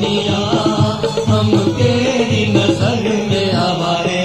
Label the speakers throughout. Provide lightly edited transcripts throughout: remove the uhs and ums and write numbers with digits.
Speaker 1: दुनिया हम तेरी नजर में आवारे।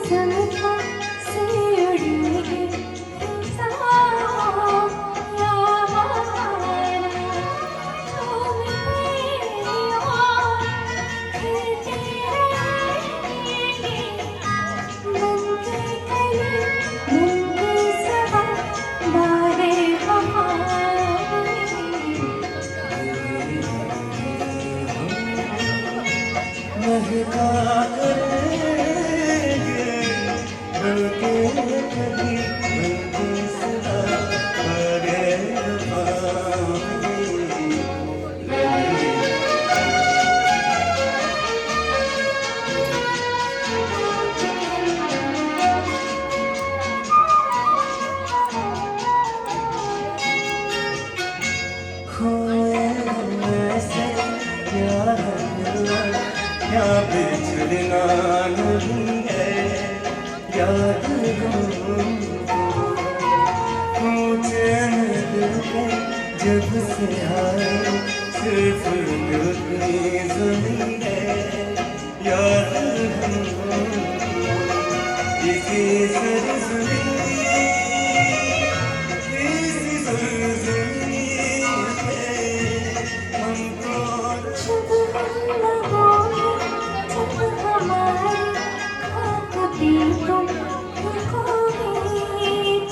Speaker 2: चंपा से उड़ी है साया हमारा तुम मेरी ओर फिरते रहेंगे बनके कली बनके सदा बारे
Speaker 1: महका करेंगे बल्कि कभी बल्कि सदा बड़े खोए ऐसे क्या है क्या बिछड़ना नहीं है याद मुझे दिल पे जब से आए सिर्फ दिल की सुनी है याद इसी सरसरी इसी सरसरी हमको
Speaker 2: जब हम लगोगे जब हमारे खाक भी तुम लगोगे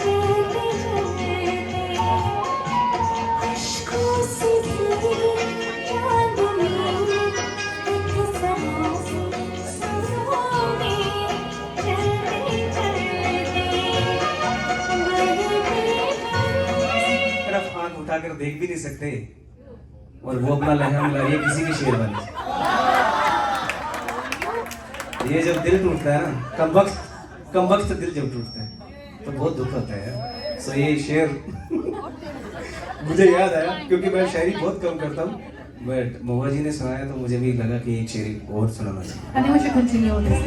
Speaker 2: चलते चलते अश्कों से भरी याद मेरी एक सांस सुनोगे चलते चलते
Speaker 3: तरफ हाथ उठाकर देख भी नहीं सकते और वो अपना लहंगा मिला रही है किसी की शेरवानी से। ये जब दिल टूटता है ना कम वक्त दिल जब टूटता है तो बहुत दुख होता है। सो ये शेर मुझे याद आया क्योंकि मैं शायरी बहुत कम करता हूँ बट मोहा जी ने सुनाया तो मुझे भी लगा कि एक शेरी और सुनाना चाहिए।
Speaker 4: I think we should continue on this.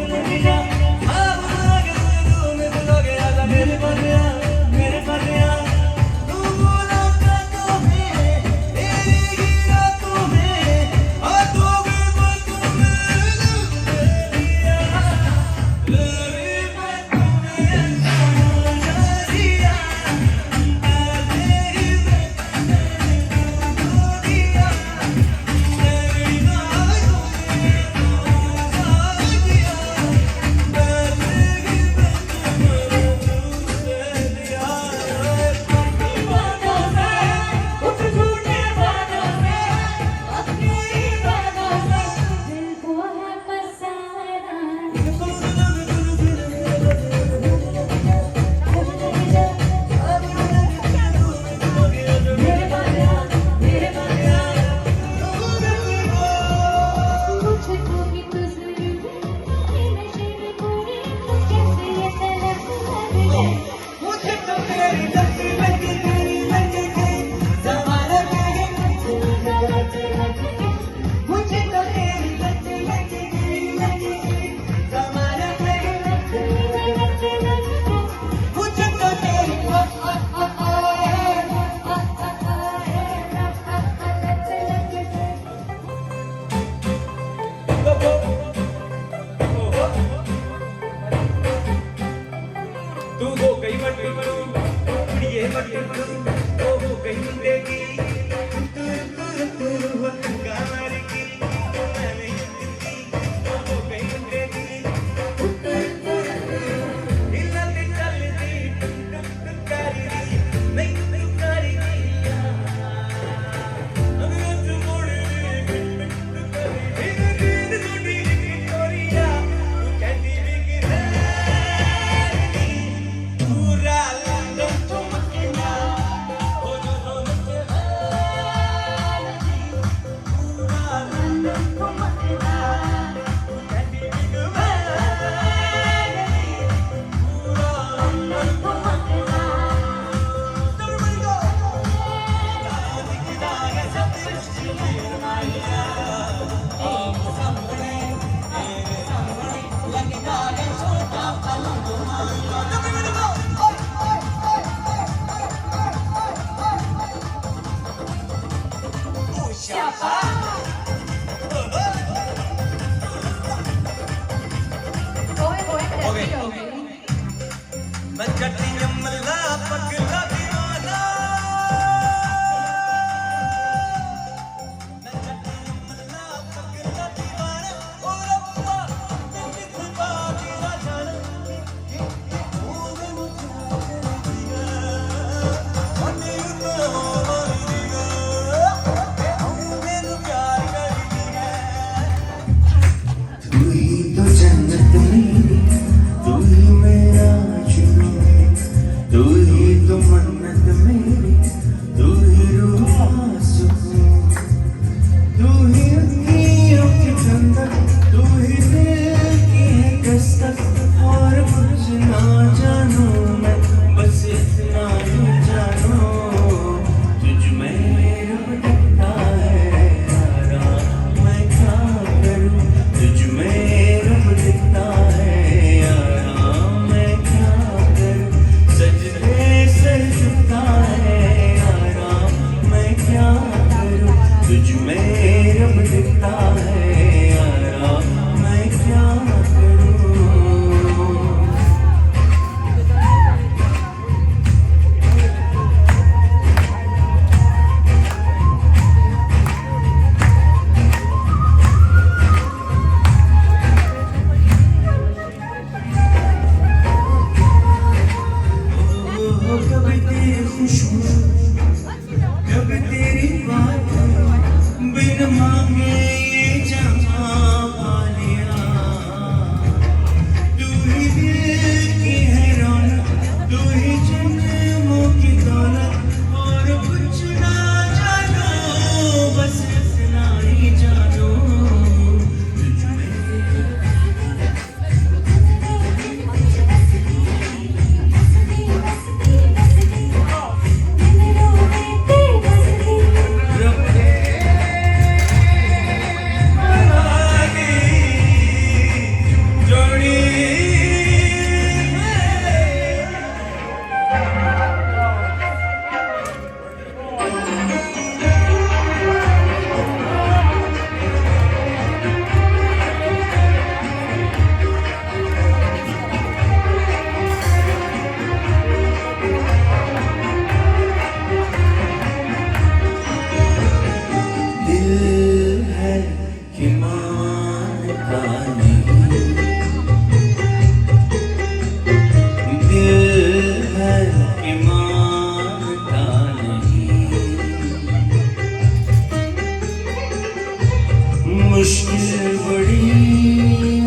Speaker 1: मुश्किल बड़ी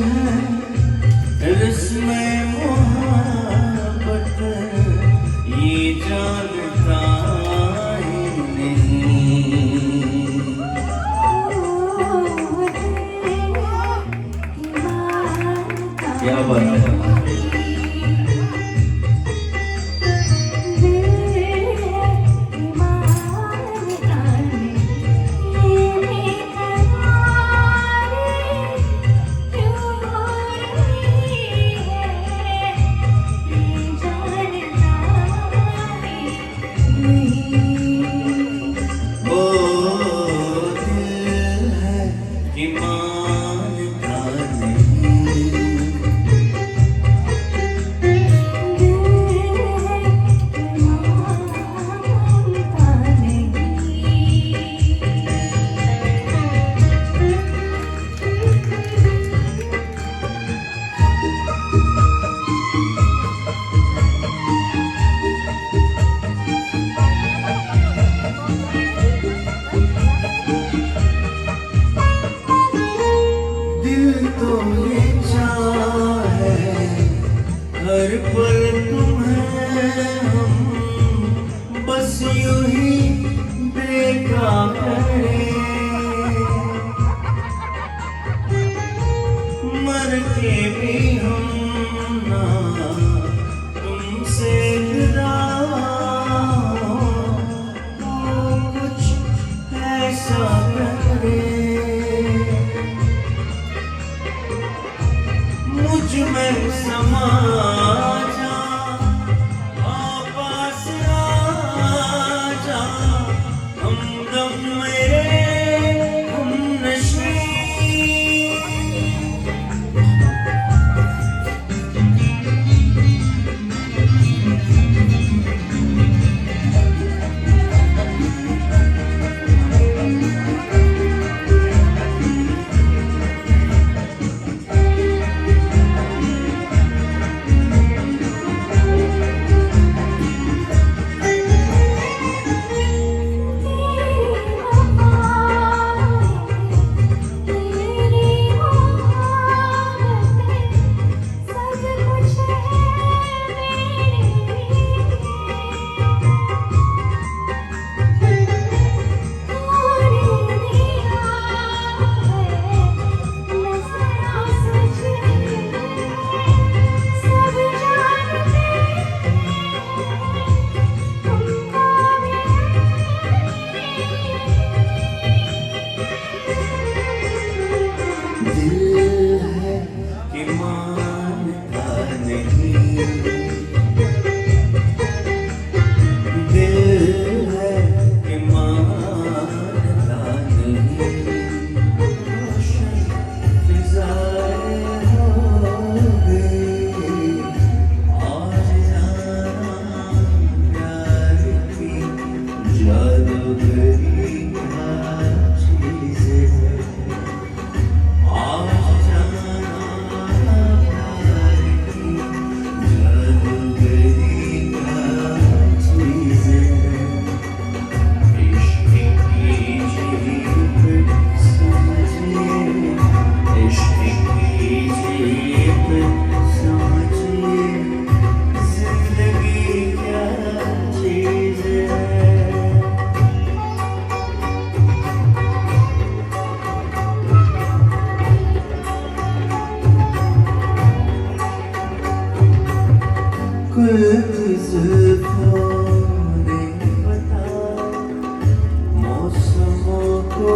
Speaker 1: है रस्में मोहब्बत ये जानता ही नहीं। क्या बात है। हर पल तुम्हें हम बस यूं ही देखा करें, मर के भी हम ना तुमसे जुदा हो, कुछ ऐसा करें मुझ में समा जा, पास आ जा, हमदम मेरे हमनशी। नहीं, दिल है कि मानता नहीं, फिजाएं हो गई, आज जाना प्यार की जादूगरी क्या चीज़ है, आज जाना प्यार की जादूगरी क्या चीज़ है, इश्क की जीत समझिए, इश्क की जीत समझिए, जिंदगी क्या चीज़ है। कुछ जुल्फों ने बताया मौसमों को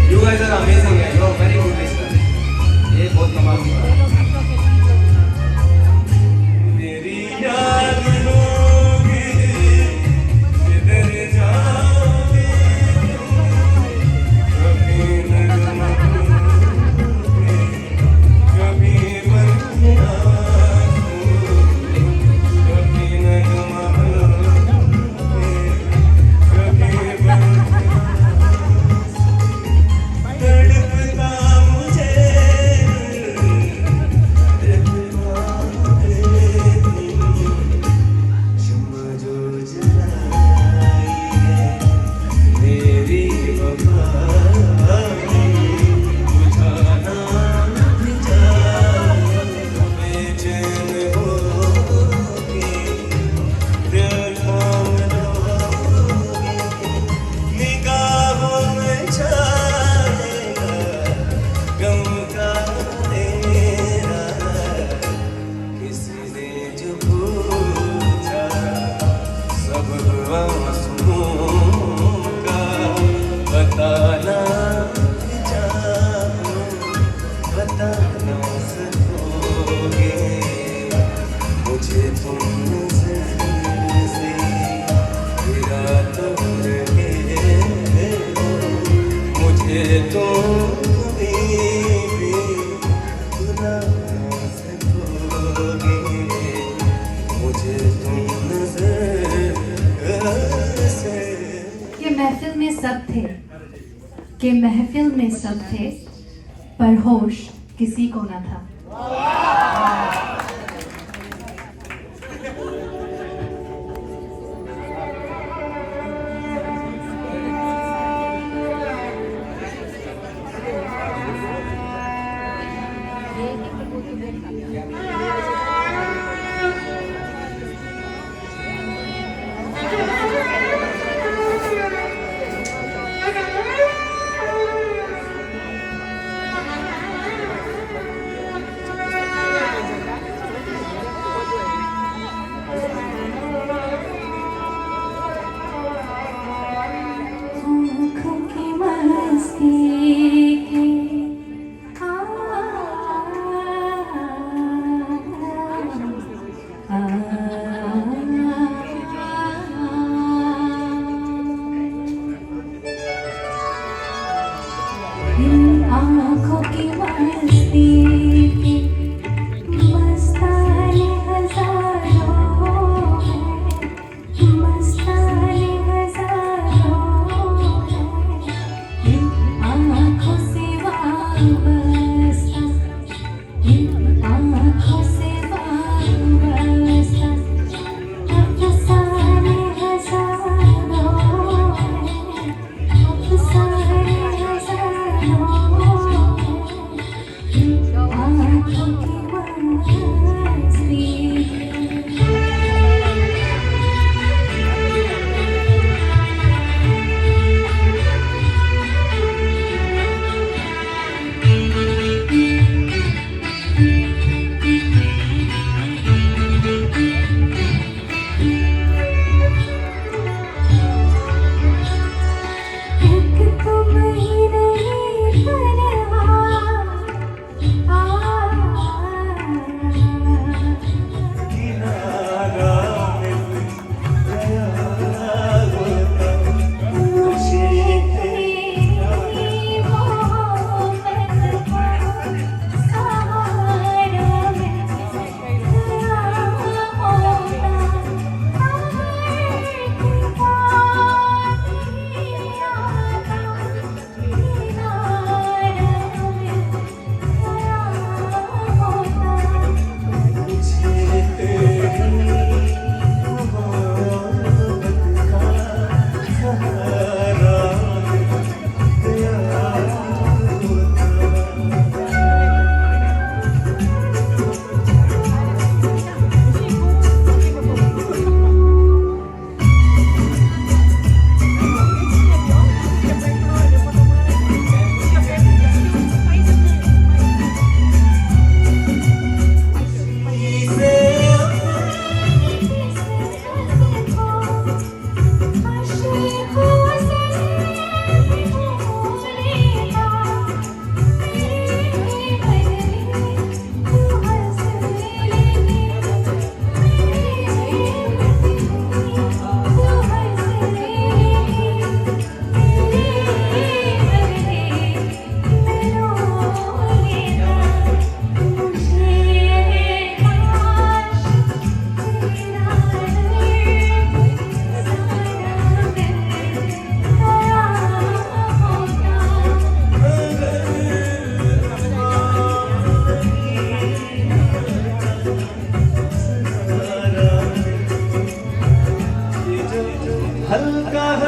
Speaker 1: You guys are amazing, you are very good listeners. ये बहुत कमाल की बात है। मेरी याद होगी, किधर जाओगे, कभी नगमा होगे, कभी बरखियाँ होगी, कभी नगमा होगे, कभी बरखियाँ तड़पता मुझे, शम्मा जो जलाई है मेरी वफा की, बुझाना भी जाए, बेचैन होगी, दिल थाम लोगे, निगाहों में छाएगा गम का अंधेरा, किसी ने जो पूछा सब आंसुओं का, बताना चाहूं बता ना सकोगे, मुझे तुम नज़र से गिरा तो रहे हो, मुझे तुम कभी भी भुला ना सकोगे, मुझे तुम नज़र से।
Speaker 4: कि महफिल में सब थे, कि महफिल में सब थे, पर होश किसी को न था।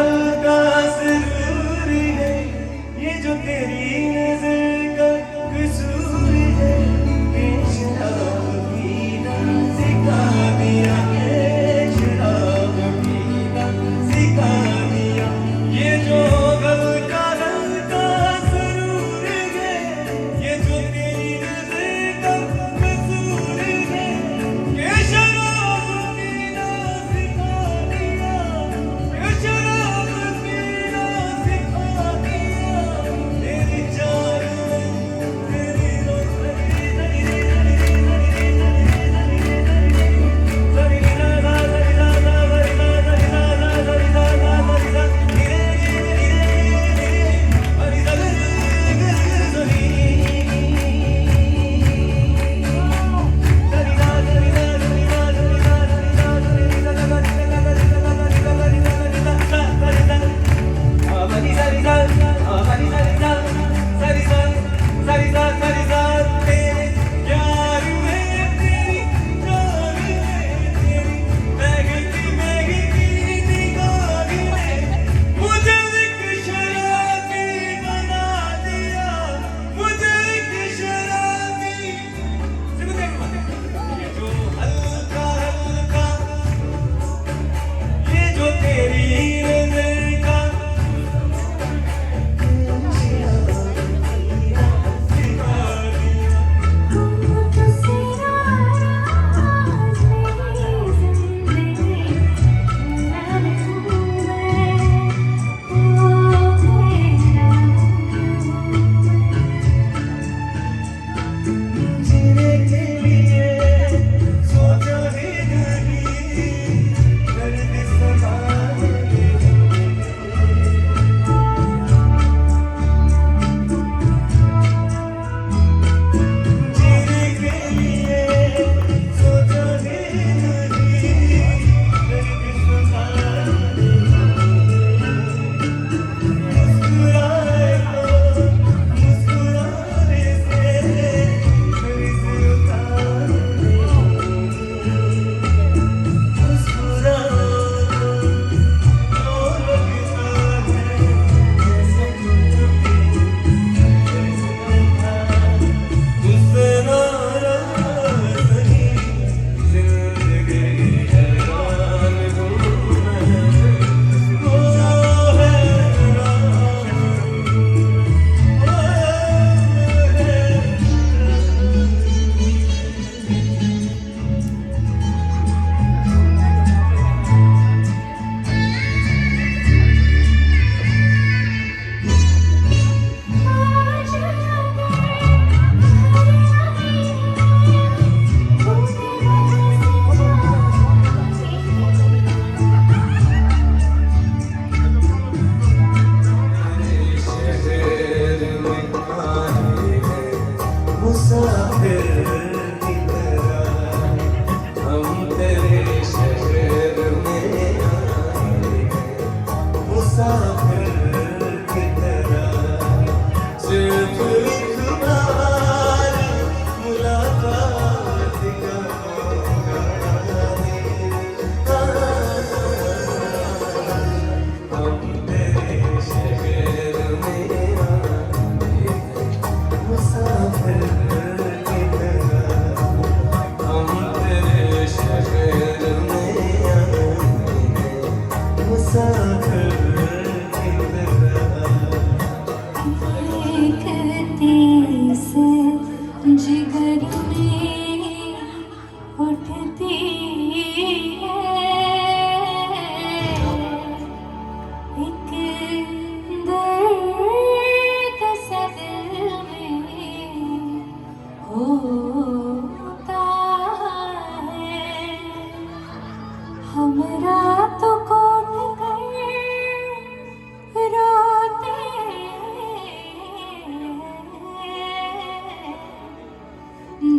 Speaker 3: हल्का सुरूर है, ये जो तेरी नजर का कसूर है, ये शराब पीना सिखा दिया है, शराब पीना सिखा दिया। ये जो हल्का हल्का सुरूर है, ये जो तेरी नजर का कसूर है, ये शराब पीना सिखा दिया, ये शराब पीना सिखा दिया। तेरी चारों तेरी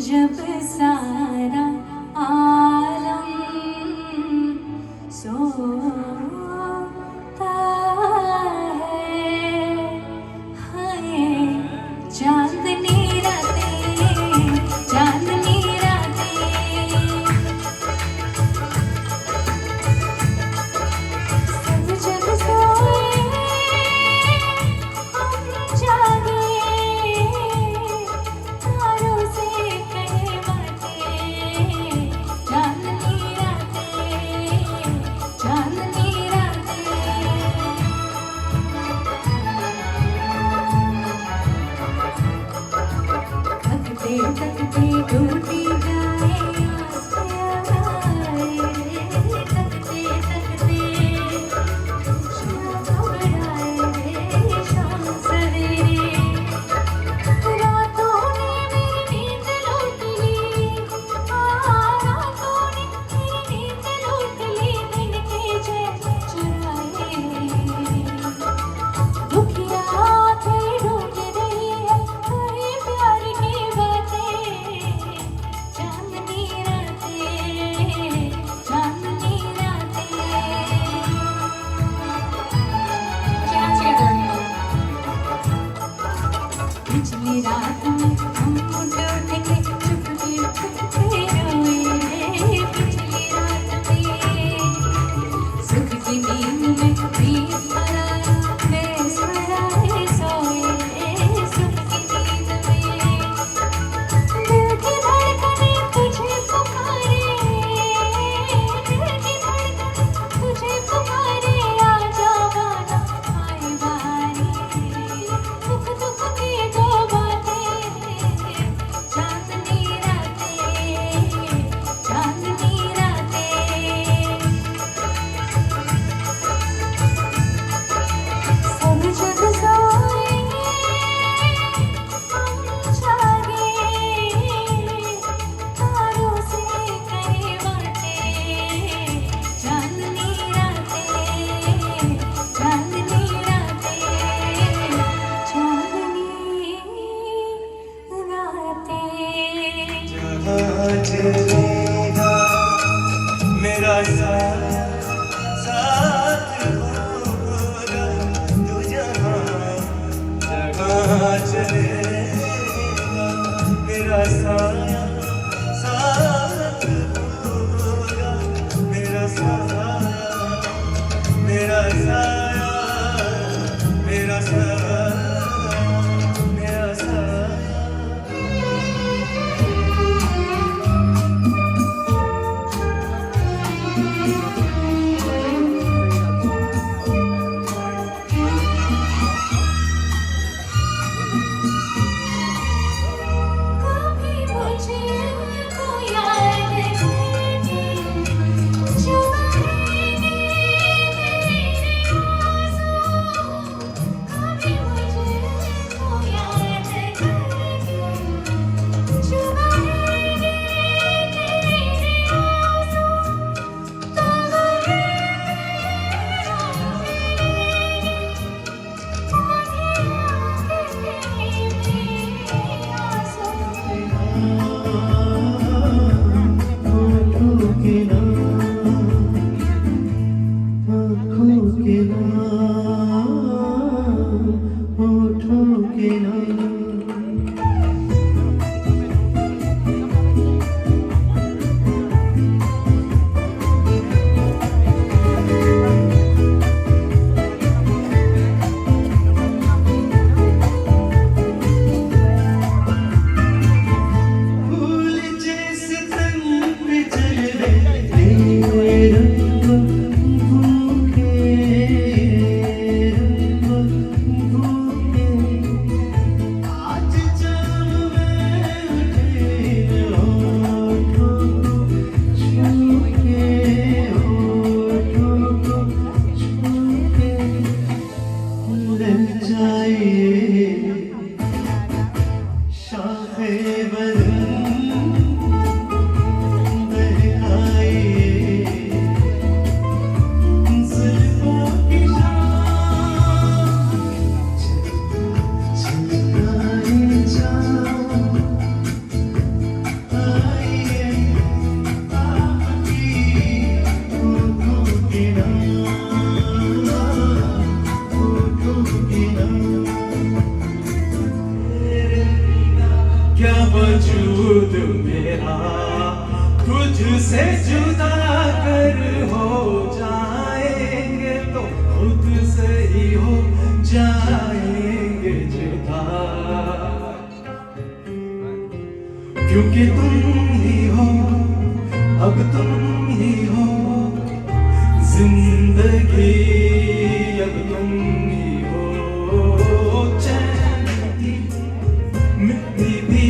Speaker 2: जब सारा आलम सोता है, हाय चांदनी रातें, चांदनी रातें, सब जब सो पिछली रात में हम उठ के चुपके चुपके रोए, पिछली रात में सुख की नींद में प्रीत मनाया, बेसुराए सोए, सुख की नींद में दिल की धड़कने तुझे पुकारे, दिल की धड़कने तुझे पुकारे, आजा गाना आए बारी, दुख दुख की दो बातें, चांदनी रातें, चांदनी रातें। सब जग सोए, हम जागे, तारों से करे बातें, चांदनी रातें, चांदनी रातें, चांदनी रातें।
Speaker 5: जहाँ चलेगा मेरा साथ होगा, तू जहाँ जहाँ चलेगा मेरा साथ होगा, मेरा साया, मेरा साया, मेरा साया, मेरा साया।
Speaker 2: कभी मुझे को याद करके चुराएंगे मेरे आंसू, कभी मुझे को याद करके चुराएंगे मेरे आंसू, तो वही
Speaker 5: फूल जैसे तन पे चले तेरे रंग भूखे, रंग भूखे, आज जाम में उठे होठों को छू के, होठों को छू के लग जाए शाहे बदन बहकाए, जुल्फों की शाम छलकाए जाओ, आइए आपकी होठों के नाम, होठों के नाम। क्या वजूद मेरा तुझसे जुदा कर हो जाएंगे तो खुद से ही हो जाएंगे जुदा, क्योंकि तुम ही हो, अब तुम ही हो जिंदगी, अब तुम ही हो चैन की मिट्टी भी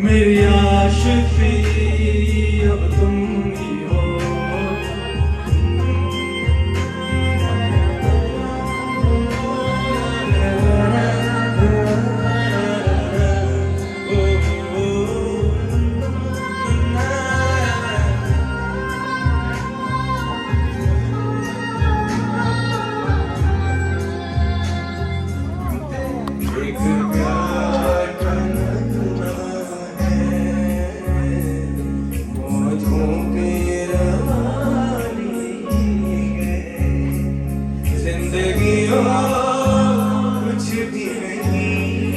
Speaker 5: मेरी आशिकी, अब तुम ही हो। एक प्यार का नगमा है, मौजों की रवानी है, जिंदगी और कुछ भी नहीं,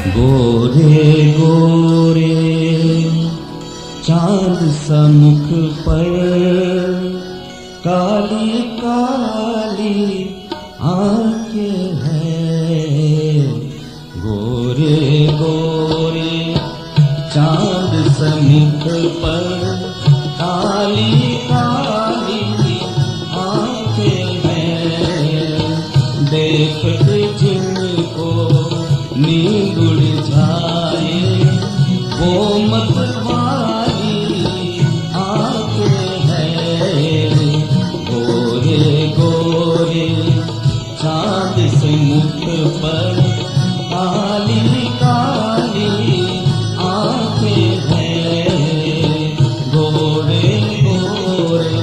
Speaker 6: गोरे गोरे चांद सा मुख पर काली काली आंखें हैं। गोरे गोरे चांद सा मुख पर काली काली आंखें हैं। देखते जिनको नींद उड़ जाए वो मतवाली आंखें हैं। गोरे गोरे चांद से मुख पर काली काली आंखें हैं। गोरे गोरे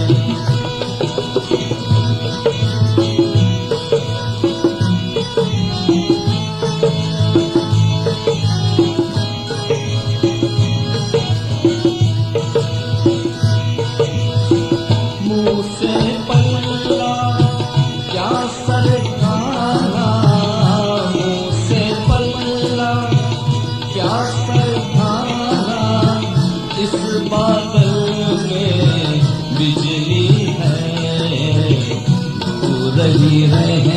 Speaker 6: मुँह से पल्ला क्या सर खाना, मुँह से पल्ला क्या सर खाना। इस बादल में बिजली है, हो रही है